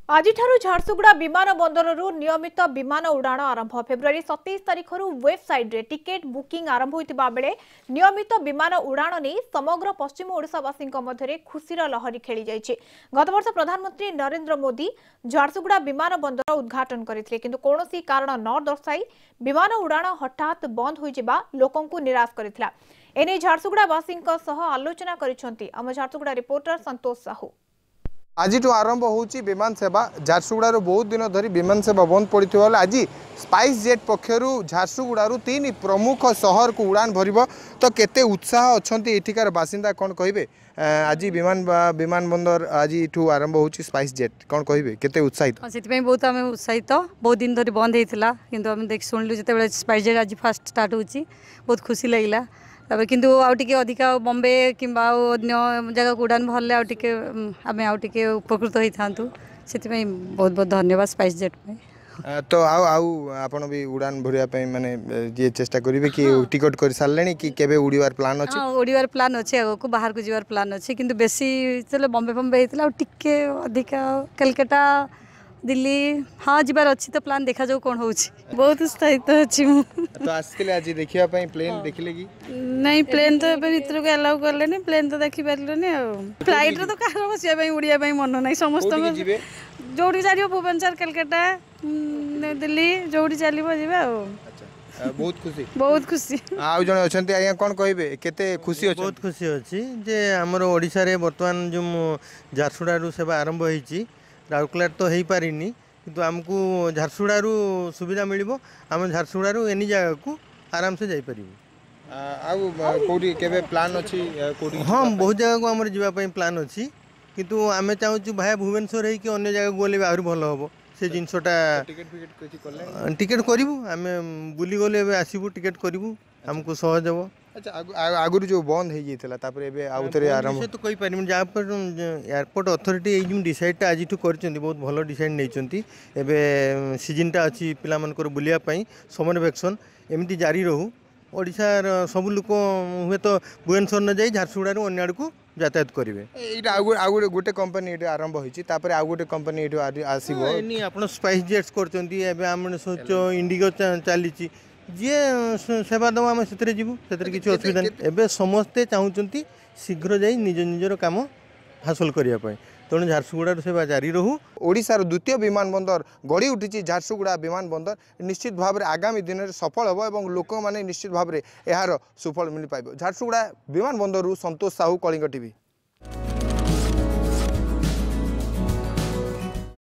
आज झारसुगुड़ा विमान बंदरु नियमित विमान उड़ाण आरंभ फेब्रुआरी 27 तारिख वेबसाइट रे टिकेट बुकिंग आरंभ होता बेले नियमित विमान उड़ाण नहीं समग्र पश्चिम ओडिशावासी मध्य खुशीर लहरी खेली जाइए। गत वर्ष प्रधानमंत्री नरेंद्र मोदी झारसुगुड़ा विमान बंदर उद्घाटन करते किंतु कौनसी कारण न दर्शाई विमान उड़ाण हठात बंद हो लोक निराश करथिला। एने झारसुगुड़ावासी आलोचना करिसेंती आम झारसुगुड़ा रिपोर्टर संतोष साहू। आज आरंभ होची विमान सेवा झारसुगुड़ार बहुत दिन धरी विमान सेवा बंद पड़ता आज स्पाइस जेट पक्षर झारसुगुड़ार 3 प्रमुख सहर को उड़ान भरिबो तो केते उत्साह अछंती एठिकार बासिंदा कौन कहिबे। आज विमान बंदर आज आरंभ होची स्पाइस जेट कौन कहिबे केते उत्साहित से बहुत आम उत्साहित बहुत दिन धरी बंद होता किंतु आम देख शुणिलु जो स्पाइस जेट आज फास्ट स्टार्ट होची बहुत खुशी लगिला। तबे किंतु आउ टिके अधिका बॉम्बे किंबा अन्य जगह को उड़ान भरले आउ टिके आमे आउ टिके उपकृत होई थांतु से बहुत बहुत धन्यवाद स्पाइस जेट में। तो आपण भी उड़ान भरिया पे माने जे चेष्टा करिवे कि टिकट कर सारलेनी कि केबे उड़ीवार प्लान अछि। हां उड़ीवार प्लान अछि आगो को बाहर को जीवार प्लान अछि किंतु बेसी चले बॉम्बे बॉम्बे हेतला टिके अधिका कलकत्ता दिल्ली हाँ जीवार अच्छी तो प्लान देखा जाऊ कौन होउछि। बहुत उत्साहित अछि तो आस्तिले आज देखिया पई प्लेन देखिले कि नहीं प्लेन तो एबे भीतर को अलाउ करले नहीं प्लेन तो देखि परलेनी आ फ्लाइट रे तो कार बसिया पई उड़िया पई मन नहीं समस्त जीवे जोड़ी जारियो भुवनेश्वर कलकत्ता दिल्ली जोड़ी चलिबो जीवा आ बहुत खुशी आउ जने अछंती आया कोन कहिबे केते खुशी अछि। बहुत खुशी अछि जे हमर ओडिसा रे वर्तमान जो झारसुगुड़ा सेवा आरंभ होईची राउरकेला तो हो पारिनी किंतु आमको झारसुगुड़ा सुविधा मिलिबो आम झारसुगुड़ा एनी जगह को आराम से जाई परिबो। कोडी केबे प्लान अछि कोडी हां बहुत जगह को हमर जीवा पई प्लान अछि किंतु आमे चाहू भाया भुवनेश्वर है कि अन्य जगह गले आहुरी भल हम से जिनसटा टिकेट करूँ आम बुली गले आसबू टिकेट करूँ आमको सहज हम। अच्छा आगुरी जो बंद हो जाता तापर एबे आउ थरे आरंभ तो कहि परिम जहाँ पर एयरपोर्ट अथॉरिटी जो डिसाइडटा आज कर बहुत भल डिसाइड नहीं एबे सीजनटा अच्छी पिला मनकर बुलिया पई समर वैक्सन एमती जारी रहू ओडिशार सब लोक हुए तो भुवनेश्वर न जाई झारसुगुड़ा अन्य आड़ को यातायात करेंगे। ये गोटे कंपनी ये आरंभ होती आउ गोटे कंपनी ये आसो आप स्पाइस जेट्स कर सोच इंडिगो चली जी सेवा दम आम से जीवु से किसी असुविधा नहीं। एवं समस्ते चाहते शीघ्र जा निज निजर काम हासिल करने तेणु झारसुगुड़ा सेवा जारी रहू। ओडिशार द्वितीय विमान बंदर गढ़ी उठी झारसुगुड़ा विमान बंदर निश्चित भाव में आगामी दिन में सफल हम और लोक मैंने निश्चित भाव में यार सुफल मिल पाइब। झारसुगुड़ा विमान बंदर संतोष साहू कलिंग टीवी।